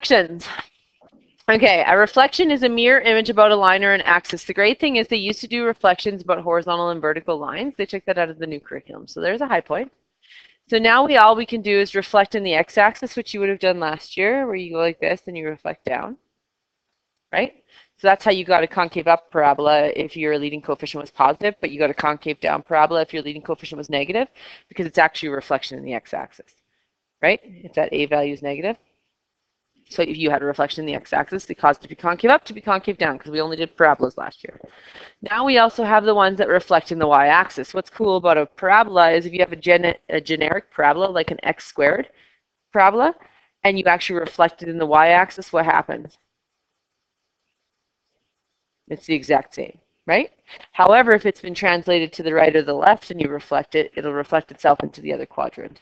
Reflections. Okay, a reflection is a mirror image about a line or an axis. The great thing is they used to do reflections about horizontal and vertical lines. They took that out of the new curriculum. So there's a high point. So now all we can do is reflect in the x-axis, which you would have done last year, where you go like this and you reflect down, right? So that's how you got a concave up parabola if your leading coefficient was positive, but you got a concave down parabola if your leading coefficient was negative, because it's actually a reflection in the x-axis, right? If that a value is negative. So if you had a reflection in the x-axis, they caused it to be concave up, to be concave down, because we only did parabolas last year. Now we also have the ones that reflect in the y-axis. What's cool about a parabola is if you have a generic parabola, like an x squared parabola, and you actually reflect it in the y-axis, what happens? It's the exact same, right? However, if it's been translated to the right or the left and you reflect it, it'll reflect itself into the other quadrant,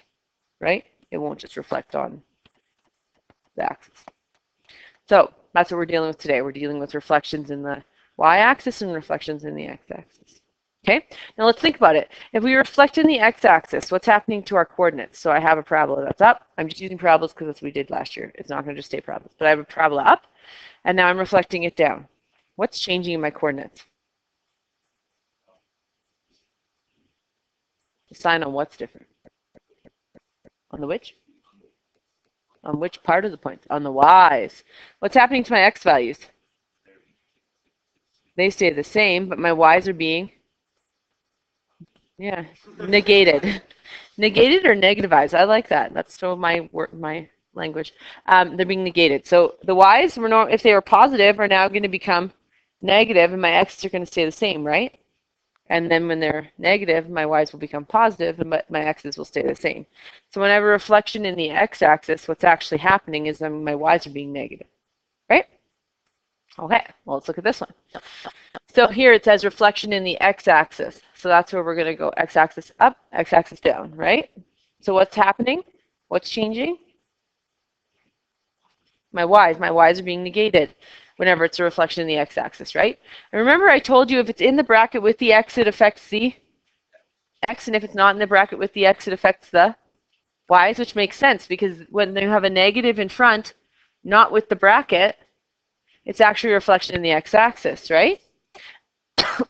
right? It won't just reflect on the axis. So that's what we're dealing with today. We're dealing with reflections in the y-axis and reflections in the x-axis. Okay, now let's think about it. If we reflect in the x-axis, what's happening to our coordinates? So I have a parabola that's up. I'm just using parabolas because that's what we did last year. It's not going to just stay parabolas. But I have a parabola up, and now I'm reflecting it down. What's changing in my coordinates? The sign on what's different? On the which? On which part of the point? On the y's. What's happening to my x values? They stay the same, but my y's are being, yeah, negated. Negated or negativized. I like that. That's still my language. They're being negated. So the y's, if they were positive, are now going to become negative, and my x's are going to stay the same, right? And then when they're negative, my y's will become positive, and my x's will stay the same. So when I have a reflection in the x-axis, what's actually happening is my y's are being negative, right? Okay, well, let's look at this one. So here it says reflection in the x-axis. So that's where we're going to go x-axis up, x-axis down, right? So what's happening? What's changing? My y's are being negated whenever it's a reflection in the x-axis, right? And remember I told you if it's in the bracket with the x, it affects the x, and if it's not in the bracket with the x, it affects the y's, which makes sense because when you have a negative in front, not with the bracket, it's actually a reflection in the x-axis, right? I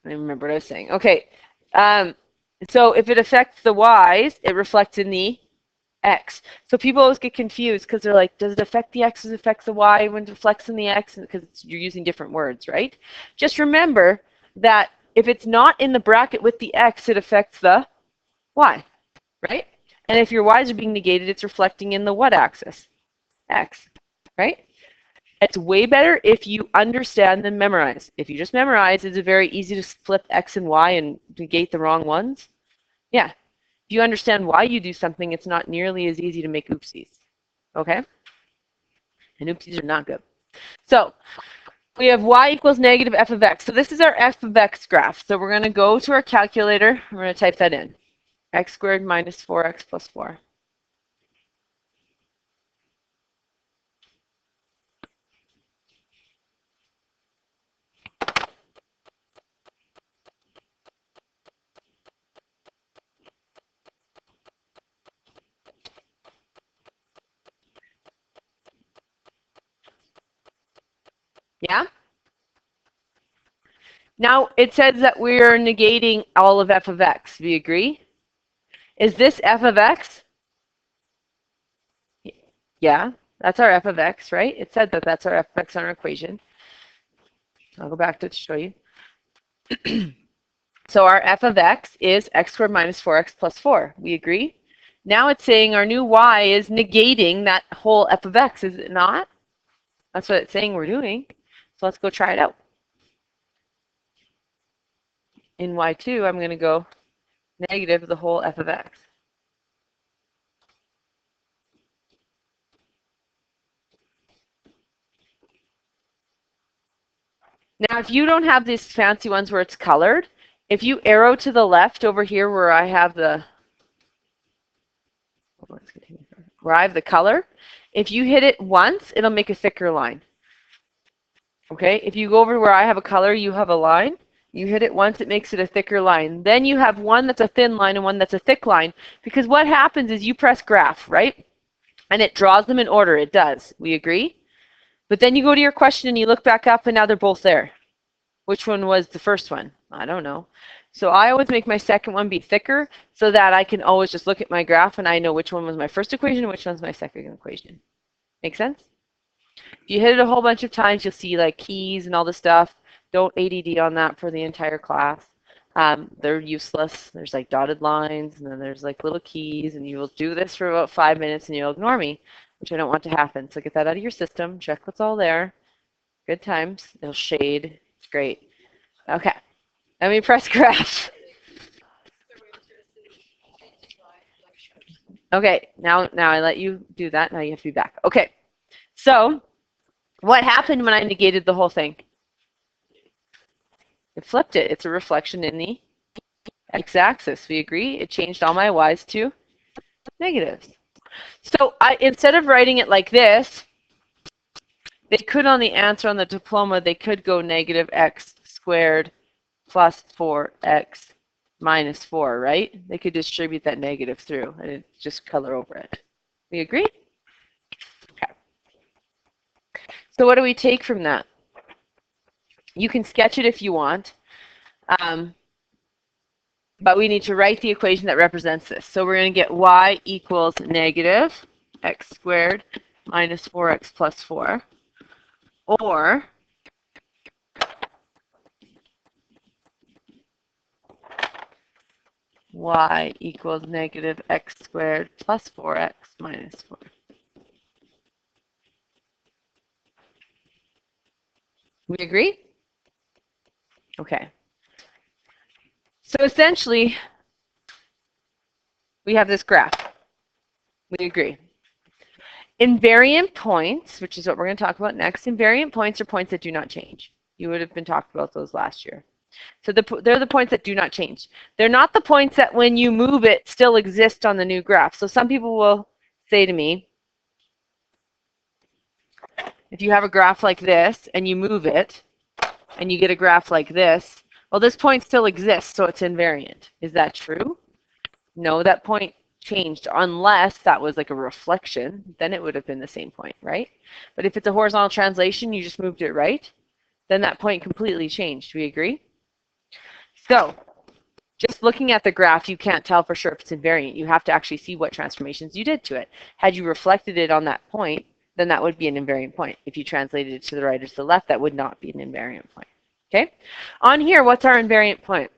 remember what I was saying. Okay, so if it affects the y's, it reflects in the x. So people always get confused because they're like, does it affect the x? Does it affect the y when it reflects in the x? Because you're using different words, right? Just remember that if it's not in the bracket with the x, it affects the y, right? And if your y's are being negated, it's reflecting in the what axis? X, right? It's way better if you understand than memorize. If you just memorize, it's very easy to flip x and y and negate the wrong ones. Yeah. If you understand why you do something, it's not nearly as easy to make oopsies. Okay? And oopsies are not good. So we have y equals negative f of x. So this is our f of x graph. So we're going to go to our calculator. We're going to type that in. X squared minus 4x plus 4. Yeah? Now, it says that we're negating all of f of x. Do you agree? Is this f of x? Yeah, that's our f of x, right? It said that that's our f of x on our equation. I'll go back to it to show you. So our f of x is x squared minus 4x plus 4. We agree? Now it's saying our new y is negating that whole f of x, is it not? That's what it's saying we're doing. So let's go try it out. In y2, I'm going to go negative the whole f of x. Now, if you don't have these fancy ones where it's colored, if you arrow to the left over here where I have the color, if you hit it once, it'll make a thicker line. Okay, if you go over where I have a color, you have a line. You hit it once, it makes it a thicker line. Then you have one that's a thin line and one that's a thick line. Because what happens is you press graph, right? And it draws them in order. It does. We agree? But then you go to your question and you look back up and now they're both there. Which one was the first one? I don't know. So I always make my second one be thicker so that I can always just look at my graph and I know which one was my first equation and which one's my second equation. Make sense? If you hit it a whole bunch of times, you'll see like keys and all this stuff. Don't ADD on that for the entire class. They're useless. There's like dotted lines and then there's like little keys and you will do this for about 5 minutes and you'll ignore me, which I don't want to happen. So get that out of your system. Check what's all there. Good times. They'll shade. It's great. Okay. Let me press graph. Okay, now I let you do that. Now you have to be back. Okay, so what happened when I negated the whole thing? It flipped it. It's a reflection in the x-axis. We agree? It changed all my y's to negatives. So instead of writing it like this, they could on the answer on the diploma, they could go negative x squared plus 4x minus 4, right? They could distribute that negative through and just color over it. We agree? Okay. So what do we take from that? You can sketch it if you want, but we need to write the equation that represents this. So we're going to get y equals negative x squared minus 4x plus 4, or y equals negative x squared plus 4x minus 4. We agree? Okay. So essentially, we have this graph. We agree. Invariant points, which is what we're going to talk about next, invariant points are points that do not change. You would have been talking about those last year. So they're the points that do not change. They're not the points that when you move it still exist on the new graph. So some people will say to me, if you have a graph like this and you move it and you get a graph like this, well, this point still exists, so it's invariant. Is that true? No, that point changed unless that was like a reflection. Then it would have been the same point, right? But if it's a horizontal translation, you just moved it right, then that point completely changed. Do we agree? So just looking at the graph, you can't tell for sure if it's invariant. You have to actually see what transformations you did to it. Had you reflected it on that point, then that would be an invariant point. If you translated it to the right or to the left, that would not be an invariant point. Okay? On here, what's our invariant point?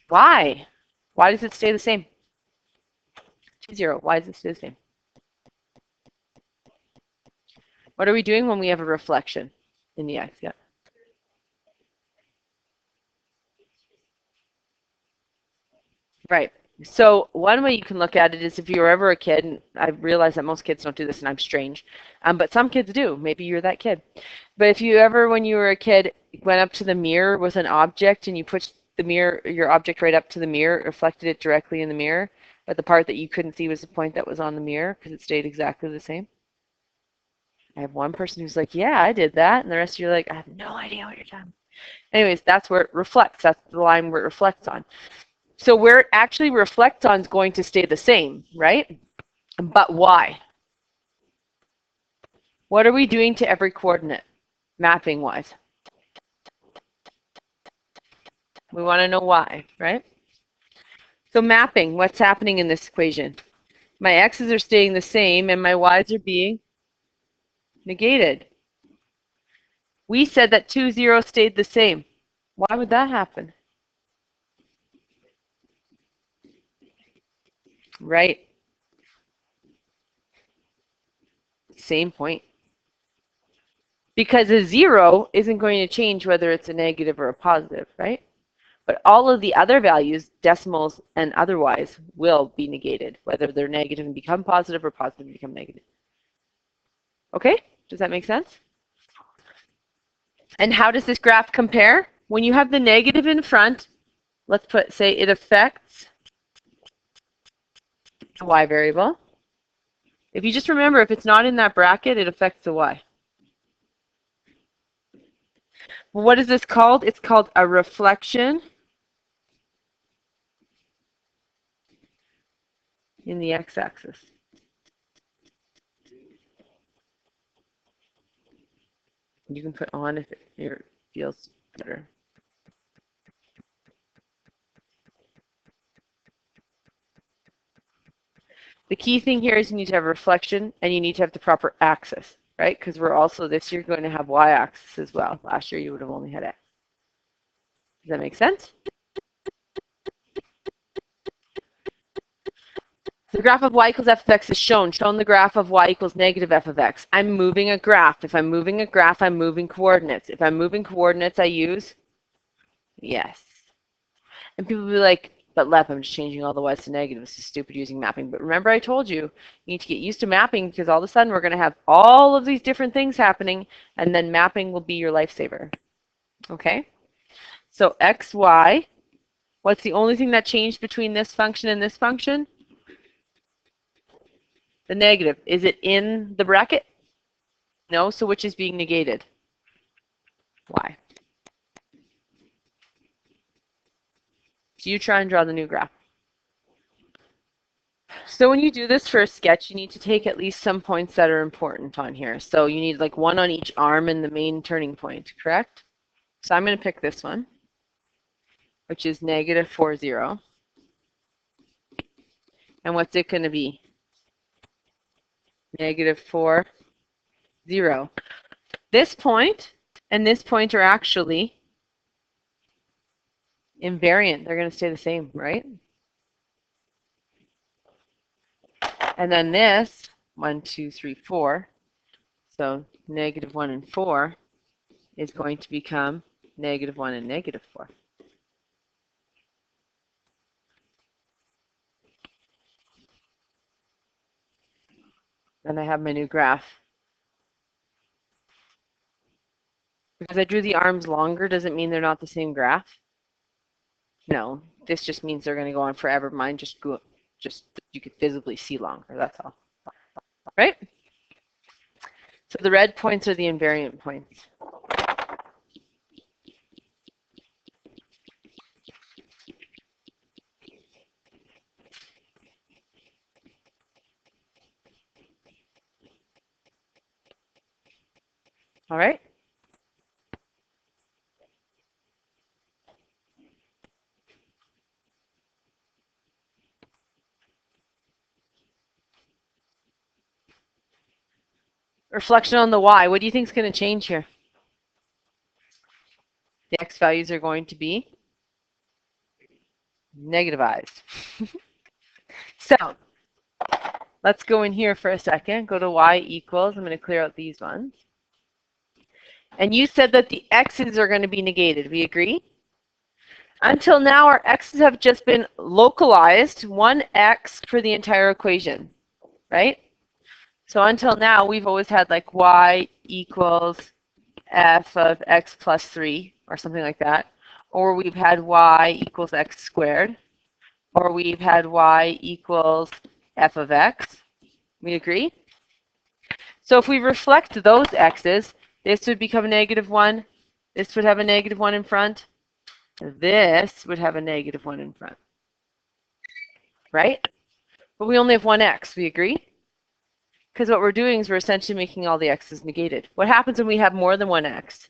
Why? Why does it stay the same? 2, 0. Why does it stay the same? What are we doing when we have a reflection in the x? Yeah. Right. So one way you can look at it is if you were ever a kid, and I realize that most kids don't do this and I'm strange, but some kids do. Maybe you're that kid. But if you ever, when you were a kid, went up to the mirror with an object and you put the mirror, your object right up to the mirror, reflected it directly in the mirror, but the part that you couldn't see was the point that was on the mirror because it stayed exactly the same. I have one person who's like, yeah, I did that. And the rest of you are like, I have no idea what you're talking about. Anyways, that's where it reflects. That's the line where it reflects on. So where it actually reflects on is going to stay the same, right? But why? What are we doing to every coordinate, mapping-wise? We want to know why, right? So mapping, what's happening in this equation? My x's are staying the same and my y's are being negated. We said that 2, 0 stayed the same. Why would that happen? Right. Same point. Because a 0 isn't going to change whether it's a negative or a positive, right? But all of the other values, decimals and otherwise, will be negated, whether they're negative and become positive or positive and become negative. Okay? Does that make sense? And how does this graph compare? When you have the negative in front, let's say it affects the y variable. If you just remember, if it's not in that bracket, it affects the y. What is this called? It's called a reflection in the x-axis. You can put on if it feels better. The key thing here is you need to have reflection and you need to have the proper axis, right? Because we're also this year going to have y-axis as well. Last year you would have only had x. Does that make sense? The graph of y equals f of x is shown. Shown the graph of y equals negative f of x. I'm moving a graph. If I'm moving a graph, I'm moving coordinates. If I'm moving coordinates, I use yes. And people will be like, but Lepp, I'm just changing all the y's to negatives. It's stupid using mapping. But remember I told you, you need to get used to mapping because all of a sudden we're going to have all of these different things happening and then mapping will be your lifesaver. Okay? So x, y. What's the only thing that changed between this function and this function? The negative. Is it in the bracket? No, so which is being negated? Y. So you try and draw the new graph. So when you do this for a sketch, you need to take at least some points that are important on here. So you need like one on each arm and the main turning point, correct? So I'm going to pick this one, which is negative 4, 0. And what's it going to be? Negative 4, 0. This point and this point are actually invariant. They're going to stay the same, right? And then this, 1, 2, 3, 4, so negative 1 and 4 is going to become negative 1 and negative 4. Then I have my new graph. Because I drew the arms longer doesn't mean they're not the same graph. No, this just means they're going to go on forever. Mine just you could visibly see longer, that's all. Right? So the red points are the invariant points. All right? Reflection on the y. What do you think is going to change here? The x values are going to be negativized. So let's go in here for a second. Go to y equals. I'm going to clear out these ones. And you said that the x's are going to be negated. We agree? Until now, our x's have just been localized, one x for the entire equation, right? So until now, we've always had like y equals f of x plus 3 or something like that. Or we've had y equals x squared. Or we've had y equals f of x. We agree? So if we reflect those x's, this would become negative 1. This would have a negative 1 in front. This would have a negative 1 in front. Right? But we only have one x. We agree? Because what we're doing is we're essentially making all the x's negated. What happens when we have more than one x?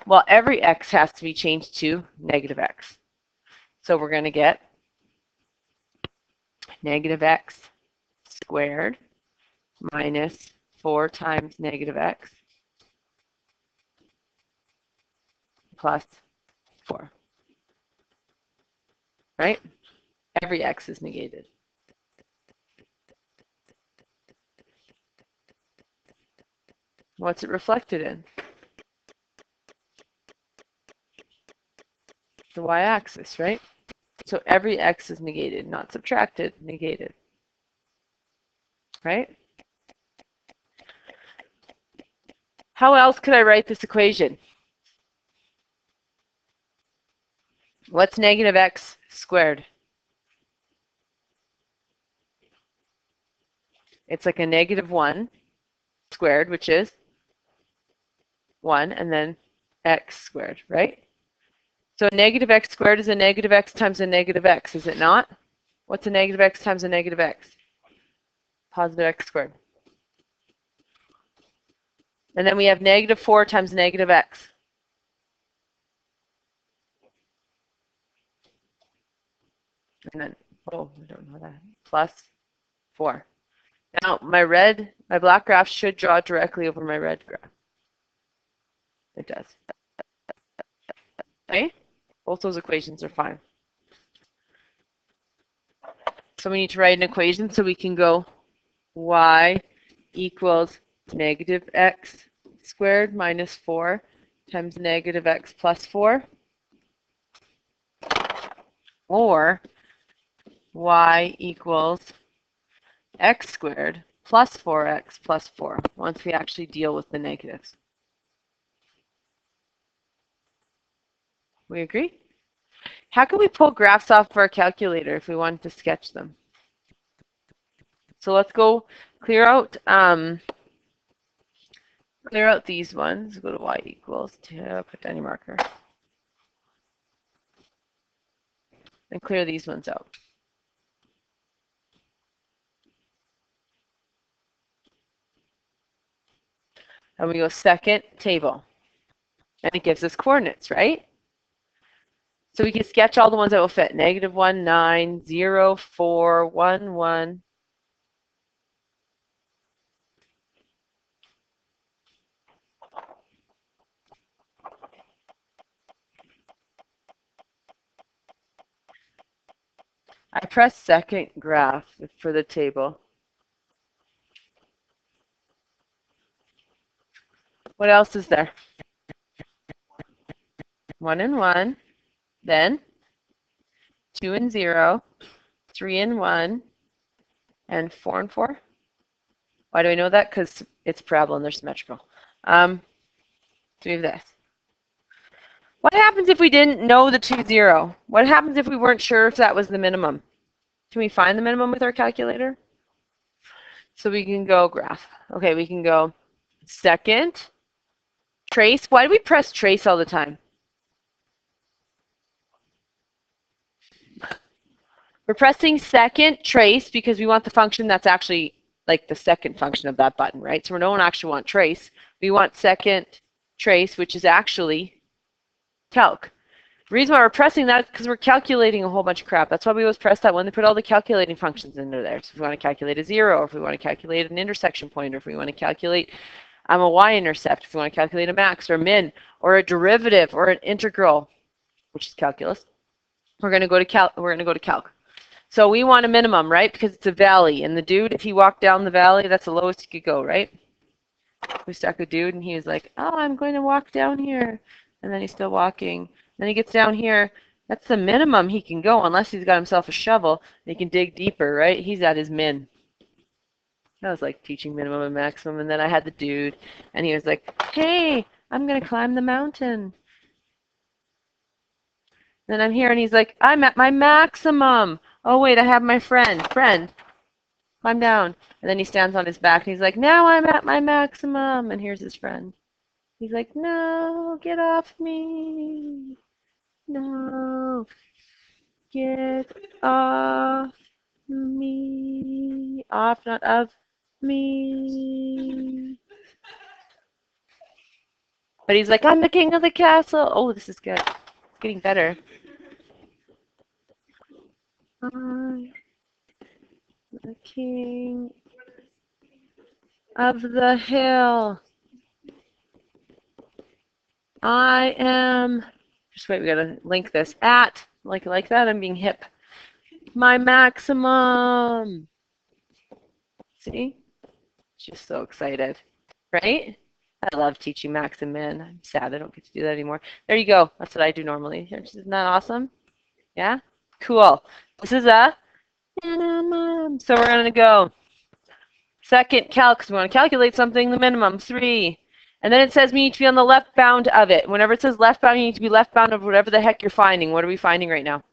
Well, every x has to be changed to negative x. So we're going to get negative x squared minus 4 times negative x plus 4. Right? Every x is negated. What's it reflected in? The y-axis, right? So every x is negated, not subtracted, negated. Right? How else could I write this equation? What's negative x squared? It's like a negative 1 squared, which is 1, and then x squared, right? So a negative x squared is a negative x times a negative x, is it not? What's a negative x times a negative x? Positive x squared. And then we have negative 4 times negative x. And then, oh, I don't know that, plus 4. Now, my black graph should draw directly over my red graph. It does. Okay? Both those equations are fine. So we need to write an equation so we can go y equals negative x squared minus 4 times negative x plus 4. Or y equals x squared plus 4x plus 4 once we actually deal with the negatives. We agree? How can we pull graphs off of our calculator if we wanted to sketch them? So let's go clear out these ones. Go to y equals to put down your marker. And clear these ones out. And we go second table. And it gives us coordinates, right? So we can sketch all the ones that will fit. Negative 1, 9, 0, 4, 1, 1. I press second graph for the table. What else is there? 1 and 1, then 2 and 0, 3 and 1, and 4 and 4. Why do I know that? Because it's parabola and they're symmetrical. So we have this. What happens if we didn't know the 2, 0? What happens if we weren't sure if that was the minimum? Can we find the minimum with our calculator? So we can go graph. Okay, we can go second, trace. Why do we press trace all the time? We're pressing second trace because we want the function that's actually like the second function of that button, right? So we don't actually want trace. We want second trace, which is actually calc. The reason why we're pressing that is because we're calculating a whole bunch of crap. That's why we always press that when they put all the calculating functions into there. So if we want to calculate a 0, or if we want to calculate an intersection point, or if we want to calculate a y-intercept, if we want to calculate a max or a min, or a derivative, or an integral, which is calculus, we're going to go to calc. So we want a minimum, right? Because it's a valley. And the dude, if he walked down the valley, that's the lowest he could go, right? We stuck a dude and he was like, oh, I'm going to walk down here. And then he's still walking. Then he gets down here. That's the minimum he can go unless he's got himself a shovel and he can dig deeper, right? He's at his min. That was like teaching minimum and maximum. And then I had the dude and he was like, hey, I'm going to climb the mountain. Then I'm here and he's like, I'm at my maximum. Oh, wait, I have my friend. Friend, climb down. And then he stands on his back and he's like, now I'm at my maximum. And here's his friend. He's like, no, get off me. No, get off me. Off, not of me. But he's like, I'm the king of the castle. Oh, this is good. It's getting better. I'm the king of the hill. I am, just wait, we gotta link this, at, like that, I'm being hip. My maximum. See? Just so excited, right? I love teaching max and min. I'm sad I don't get to do that anymore. There you go. That's what I do normally. Isn't that awesome? Yeah? Cool. This is a minimum. So we're going to go second calc, because we want to calculate something, the minimum, 3. And then it says we need to be on the left bound of it. Whenever it says left bound, you need to be left bound of whatever the heck you're finding. What are we finding right now?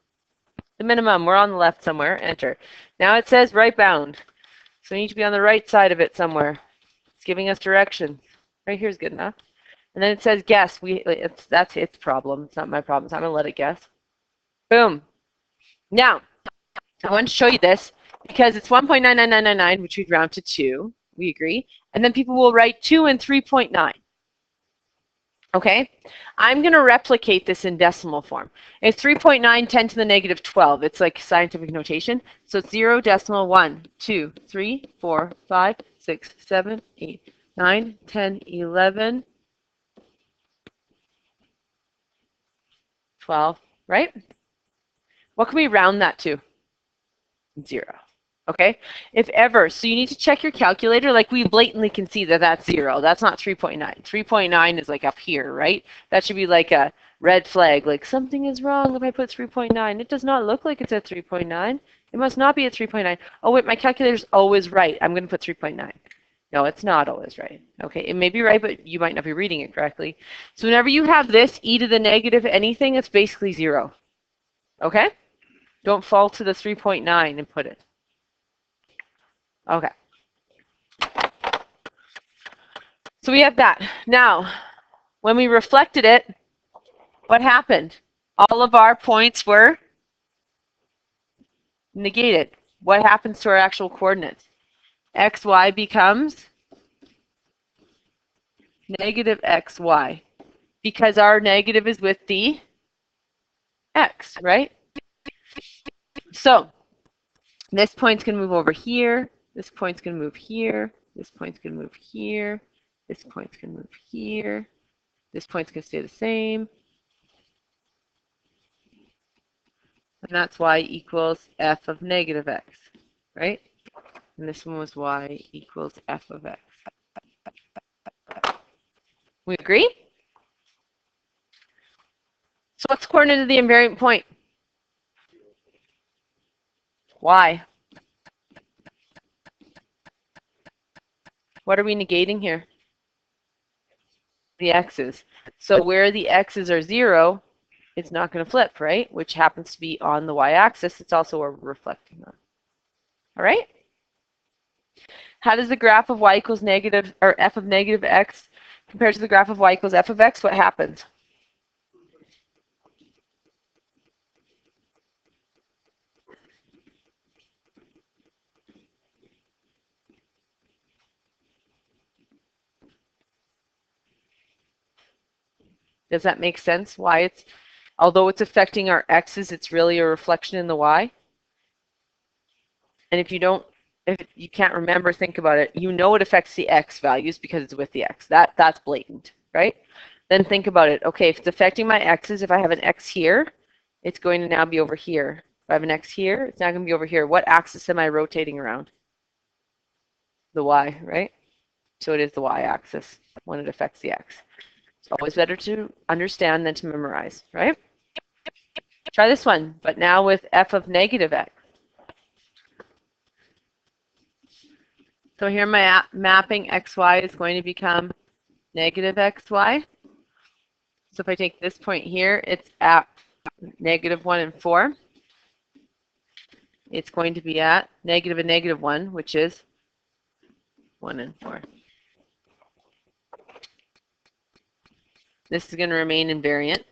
The minimum. We're on the left somewhere. Enter. Now it says right bound. So we need to be on the right side of it somewhere. It's giving us direction. Right here is good enough. And then it says guess. That's its problem. It's not my problem. So I'm going to let it guess. Boom. Now, I want to show you this because it's 1.99999, which we'd round to 2. We agree. And then people will write 2 and 3.9. Okay? I'm going to replicate this in decimal form. It's 3.9, 10 to the negative 12. It's like scientific notation. So it's 0, decimal 1, 2, 3, 4, 5, 6, 7, 8, 9, 10, 11, 12, right? What can we round that to? 0. Okay? If ever, so you need to check your calculator. Like we blatantly can see that that's 0. That's not 3.9. 3.9 is like up here, right? That should be like a red flag, like something is wrong if I put 3.9. It does not look like it's at 3.9. It must not be at 3.9. Oh wait, my calculator's always right. I'm going to put 3.9. No, it's not always right. Okay, it may be right, but you might not be reading it correctly. So whenever you have this e to the negative anything, it's basically 0. Okay? Don't fall to the 3.9 and put it. Okay. So we have that. Now, when we reflected it, what happened? All of our points were negated. What happens to our actual coordinates? XY becomes negative XY because our negative is with the X, right? So this point's going to move over here. This point's going to move here. This point's going to move here. This point's going to move here. This point's going to stay the same. And that's y equals f of negative x, right? And this one was y equals f of x. We agree? So what's the coordinate of the invariant point? Y. What are we negating here? The x's. So where the x's are 0, it's not going to flip, right? Which happens to be on the y-axis. It's also where we're reflecting on. All right? How does the graph of y equals negative, or f of negative x compare to the graph of y equals f of x? What happens? Does that make sense? Why it's, although it's affecting our x's, it's really a reflection in the y? And if you can't remember, think about it. You know it affects the x values because it's with the x. That's blatant, right? Then think about it. Okay, if it's affecting my x's, if I have an x here, it's going to now be over here. If I have an x here, it's now going to be over here. What axis am I rotating around? The y, right? So it is the y-axis when it affects the x. It's always better to understand than to memorize, right? Try this one, but now with f of negative x. So here my mapping xy is going to become negative xy. So if I take this point here, it's at negative 1 and 4. It's going to be at negative and negative 1, which is 1 and 4. This is going to remain invariant.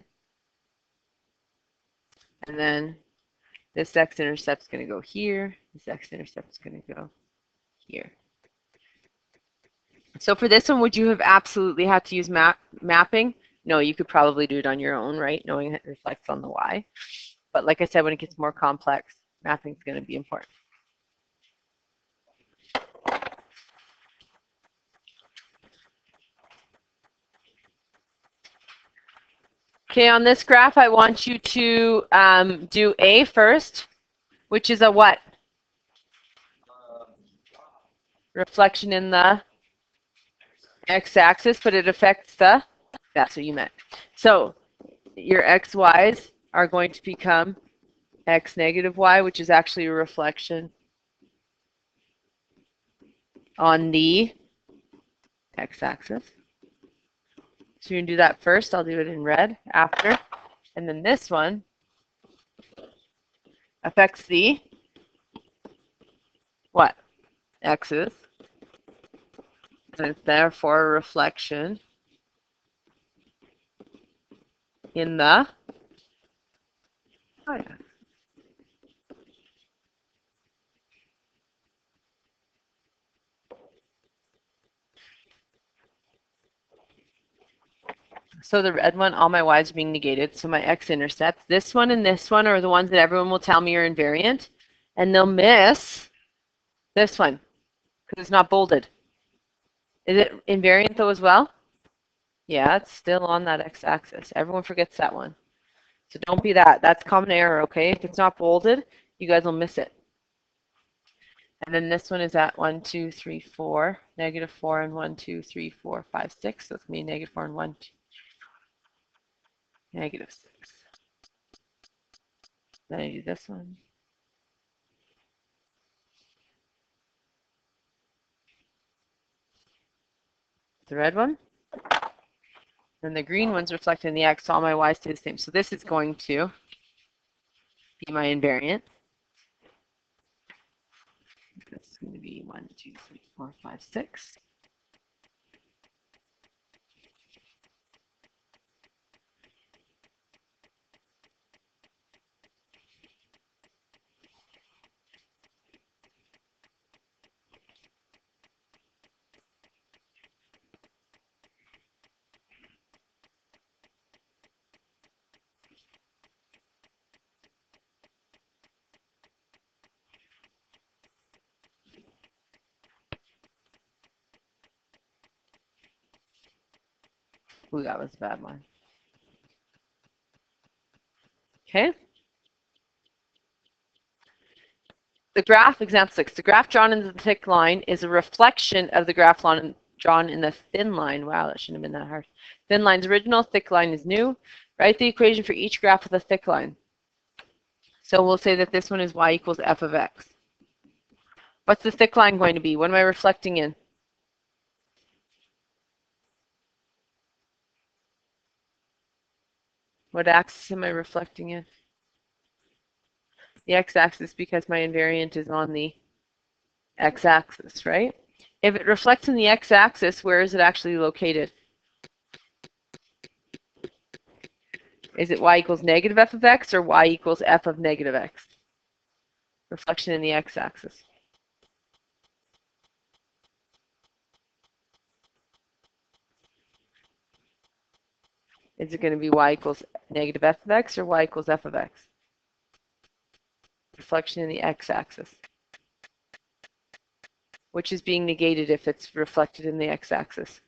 And then this x-intercept is going to go here. This x-intercept is going to go here. So for this one, would you have absolutely had to use mapping? No, you could probably do it on your own, right? Knowing that it reflects on the y. But like I said, when it gets more complex, mapping is going to be important. Okay, on this graph, I want you to do A first, which is a what? Reflection in the x-axis, but it affects the, that's what you meant. So your xy's are going to become x negative y, which is actually a reflection on the x-axis. So you're going to do that first. I'll do it in red after. And then this one affects the what? X's. And it's therefore a reflection in the y-axis. So the red one, all my y's are being negated, so my x-intercepts. This one and this one are the ones that everyone will tell me are invariant, and they'll miss this one because it's not bolded. Is it invariant though as well? Yeah, it's still on that x-axis. Everyone forgets that one. So don't be that. That's common error, okay? If it's not bolded, you guys will miss it. And then this one is at 1, 2, 3, 4, negative 4, and 1, 2, 3, 4, 5, 6. So it's going to be negative 4 and 1, 2, negative 6. Then I do this one. The red one. And the green one's reflecting the x, so all my y's stay the same. So this is going to be my invariant. This is going to be 1, 2, 3, 4, 5, 6. Ooh, that was a bad one. Okay. The graph, example 6, the graph drawn in the thick line is a reflection of the graph drawn in the thin line. Wow, that shouldn't have been that hard. Thin line's original, thick line is new. Write the equation for each graph with a thick line. So we'll say that this one is y equals f of x. What's the thick line going to be? What am I reflecting in? What axis am I reflecting in? The x-axis, because my invariant is on the x-axis, right? If it reflects in the x-axis, where is it actually located? Is it y equals negative f of x or y equals f of negative x? Reflection in the x-axis. Is it going to be y equals negative f of x or y equals f of x? Reflection in the x-axis. Which is being negated if it's reflected in the x-axis?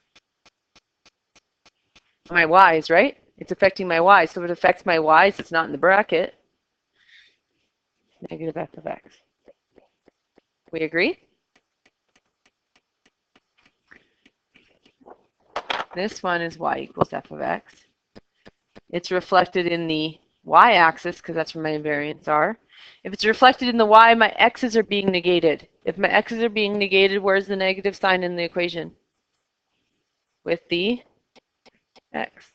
My y's, right? It's affecting my y's. So if it affects my y's, it's not in the bracket. Negative f of x. We agree? This one is y equals f of x. It's reflected in the y-axis because that's where my invariants are. If it's reflected in the y, my x's are being negated. If my x's are being negated, where's the negative sign in the equation? With the x.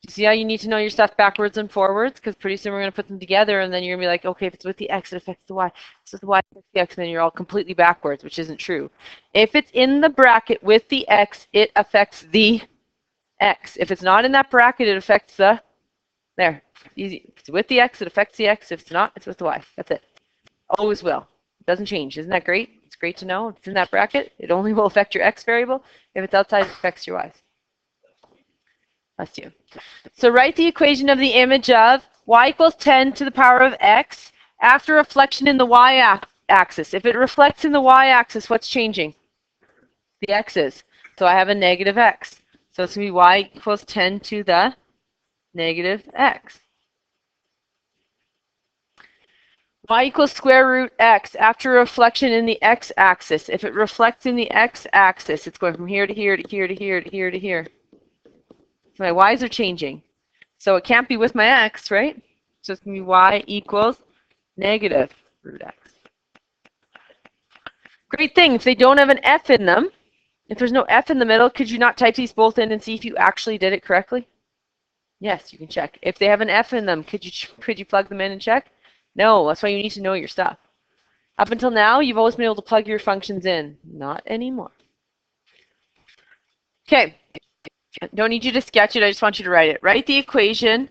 You see how you need to know your stuff backwards and forwards? Because pretty soon we're going to put them together and then you're going to be like, okay, if it's with the x, it affects the y. If it's with the y, it affects the x, and then you're all completely backwards, which isn't true. If it's in the bracket with the x, it affects the x. If it's not in that bracket, it affects the, there, easy. If it's with the x, it affects the x. If it's not, it's with the y. That's it. Always will. It doesn't change. Isn't that great? It's great to know. If it's in that bracket, it only will affect your x variable. If it's outside, it affects your y's. That's you. So write the equation of the image of y equals 10 to the power of x after reflection in the y-axis. If it reflects in the y-axis, what's changing? The x's. So I have a negative x. So it's going to be y equals 10 to the negative x. Y equals square root x after reflection in the x-axis. If it reflects in the x-axis, it's going from here to here to here to here to here to here. So my y's are changing. So it can't be with my x, right? So it's going to be y equals negative root x. Great thing, if they don't have an f in them, if there's no f in the middle, could you not type these both in and see if you actually did it correctly? Yes, you can check. If they have an f in them, could you plug them in and check? No, that's why you need to know your stuff. Up until now, you've always been able to plug your functions in. Not anymore. Okay, don't need you to sketch it. I just want you to write it. Write the equation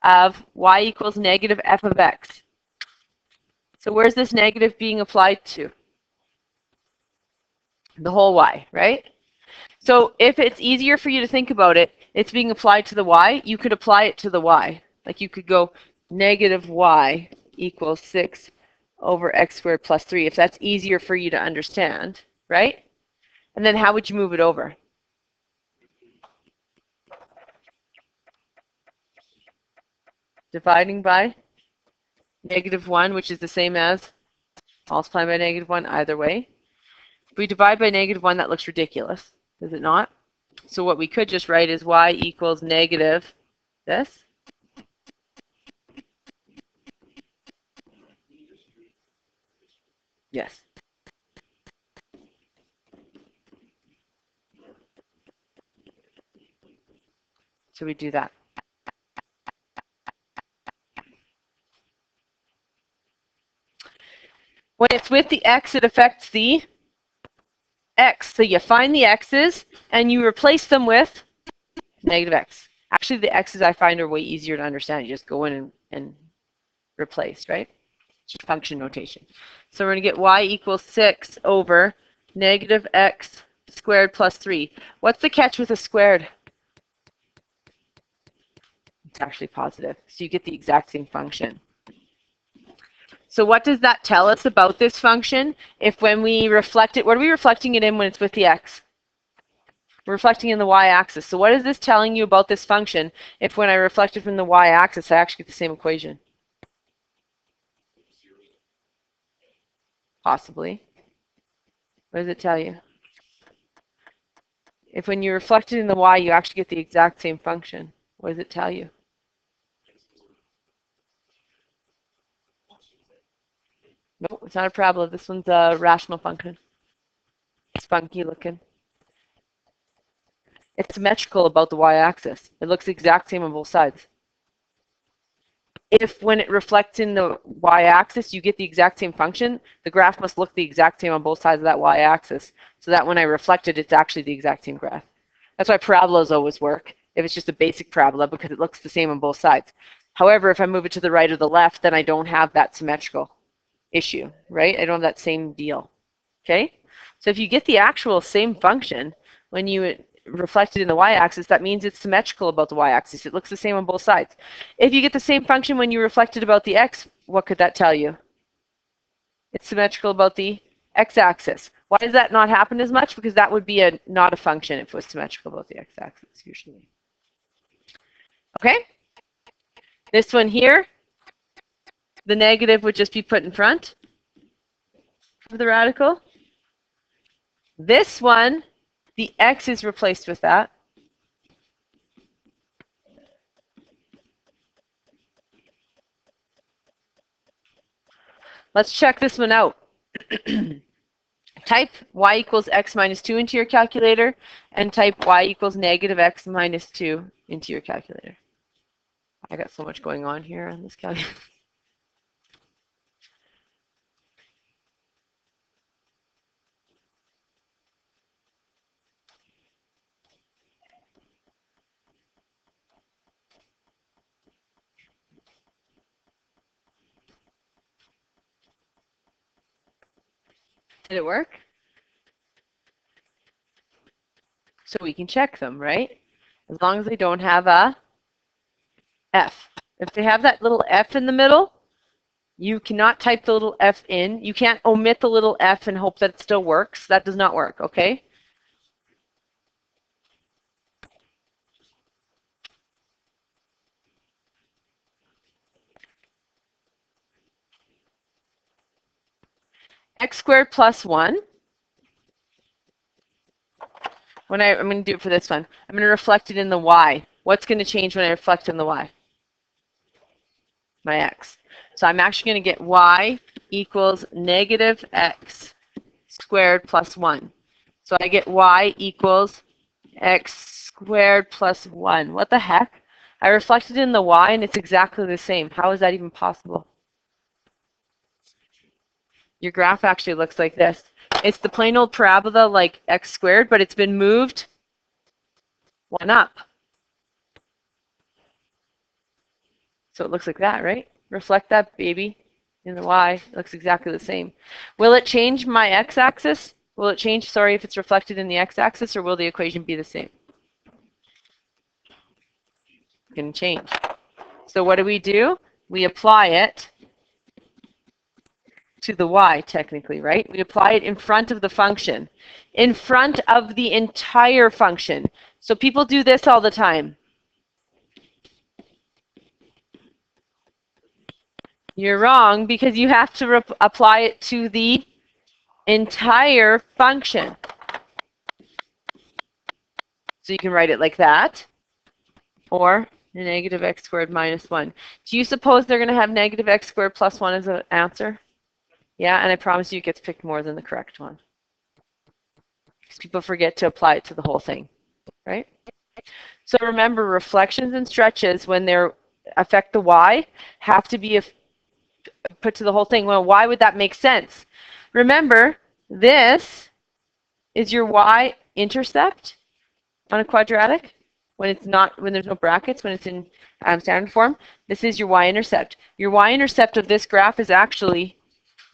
of y equals negative f of x. So where's this negative being applied to? The whole y, right? So if it's easier for you to think about it, it's being applied to the y, you could apply it to the y. Like you could go negative y equals 6 over x squared plus 3, if that's easier for you to understand, right? And then how would you move it over? Dividing by negative 1, which is the same as multiplying by negative 1 either way. If we divide by negative 1, that looks ridiculous, does it not? So what we could just write is y equals negative this. Yes. So we do that. When it's with the x, it affects the x. So you find the x's and you replace them with negative x. Actually, the x's I find are way easier to understand. You just go in and replace, right? Just function notation. So we're going to get y equals 6 over negative x squared plus 3. What's the catch with a squared? It's actually positive. So you get the exact same function. So what does that tell us about this function? If when we reflect it, what are we reflecting it in when it's with the x? We're reflecting in the y-axis. So what is this telling you about this function if when I reflect it from the y-axis, I actually get the same equation? Possibly. What does it tell you? If when you reflect it in the y, you actually get the exact same function, what does it tell you? Nope, it's not a parabola. This one's a rational function. It's funky looking. It's symmetrical about the y-axis. It looks the exact same on both sides. If when it reflects in the y-axis, you get the exact same function, the graph must look the exact same on both sides of that y-axis, so that when I reflect it, it's actually the exact same graph. That's why parabolas always work, if it's just a basic parabola, because it looks the same on both sides. However, if I move it to the right or the left, then I don't have that symmetrical issue, right? I don't have that same deal, okay? So if you get the actual same function when you reflect it in the y-axis, that means it's symmetrical about the y-axis. It looks the same on both sides. If you get the same function when you reflect it about the x, what could that tell you? It's symmetrical about the x-axis. Why does that not happen as much? Because that would be not a function if it was symmetrical about the x-axis, usually. Okay? This one here, the negative would just be put in front of the radical. This one, the x is replaced with that. Let's check this one out. Type y equals x minus 2 into your calculator and type y equals negative x minus 2 into your calculator. I got so much going on here on this calculator. Did it work? So we can check them, right? As long as they don't have a F. If they have that little F in the middle, you cannot type the little F in. You can't omit the little F and hope that it still works. That does not work, okay? X squared plus 1. I'm going to do it for this one. I'm going to reflect it in the y. What's going to change when I reflect in the y? My x. So I'm actually going to get y equals negative x squared plus 1. So I get y equals x squared plus 1. What the heck? I reflected in the y and it's exactly the same. How is that even possible? Your graph actually looks like this. It's the plain old parabola like x squared, but it's been moved 1 up. So it looks like that, right? Reflect that baby in the y. It looks exactly the same. Will it change my x-axis? Will it change, sorry, if it's reflected in the x-axis, or will the equation be the same? It can change. So what do? We apply it to the y, technically, right? We apply it in front of the function, in front of the entire function. So people do this all the time. You're wrong, because you have to apply it to the entire function. So you can write it like that, or negative x squared minus 1. Do you suppose they're going to have negative x squared plus 1 as an answer? Yeah, and I promise you it gets picked more than the correct one. Because people forget to apply it to the whole thing, right? So remember, reflections and stretches, when they affect the y, have to be put to the whole thing. Well, why would that make sense? Remember, this is your y-intercept on a quadratic. When there's no brackets, when it's in standard form, this is your y-intercept. Your y-intercept of this graph is actually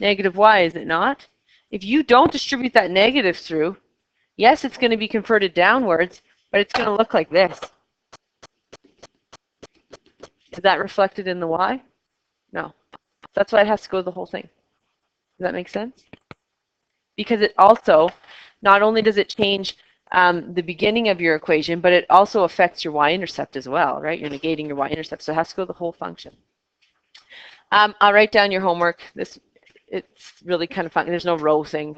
negative y, is it not? If you don't distribute that negative through, yes, it's going to be converted downwards, but it's going to look like this. Is that reflected in the y? No. That's why it has to go the whole thing. Does that make sense? Because it also, not only does it change the beginning of your equation, but it also affects your y-intercept as well, right? You're negating your y-intercept, so it has to go the whole function. I'll write down your homework. It's really kind of fun. There's no row thing.